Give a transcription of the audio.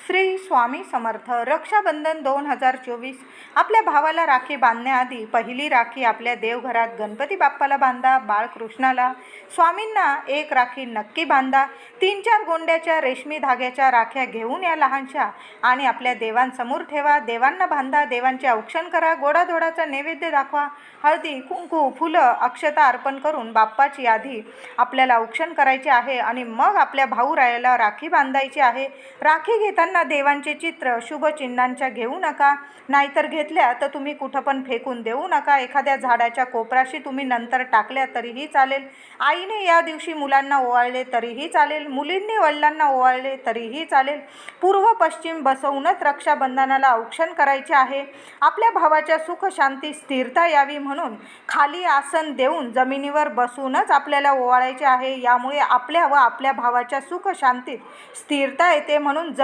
श्री स्वामी समर्थ. रक्षाबंधन 2024. आपल्या भावाला राखी बांधण्याआधी पहिली राखी आपल्या देवघरात गणपती बाप्पाला बांधा. बाळकृष्णाला, स्वामींना एक राखी नक्की बांधा. 3-4 गोंड्याच्या रेशमी धाग्याच्या राख्या घेऊन या लहानशा आणि आपल्या देवांसमोर ठेवा. देवांना बांधा. देवांचे औक्षण करा. गोडाधोडाचा नैवेद्य दाखवा. हळदी, कुंकू, फुलं, अक्षता अर्पण करून बाप्पाची आधी आपल्याला औक्षण करायचे आहे आणि मग आपल्या भाऊरायाला राखी बांधायची आहे. राखी घेताना देवांचे चित्र, शुभ चिन्हांच्या घेऊ नका. नाहीतर घेतल्या तर तुम्ही कुठं पण फेकून देऊ नका. एखाद्या झाडाच्या कोपराशी तुम्ही नंतर टाकल्या तरीही चालेल. आईने या दिवशी मुलांना ओवाळले तरीही चालेल. मुलींनी वडिलांना ओवाळले तरीही चालेल. पूर्व पश्चिम बसवूनच रक्षाबंधनाला औक्षण करायचे आहे. आपल्या भावाच्या सुख शांती स्थिरता यावी म्हणून खाली आसन देऊन जमिनीवर बसूनच आपल्याला ओवाळायचे आहे. यामुळे आपल्या व आपल्या भावाच्या सुख शांतीत स्थिरता येते. म्हणून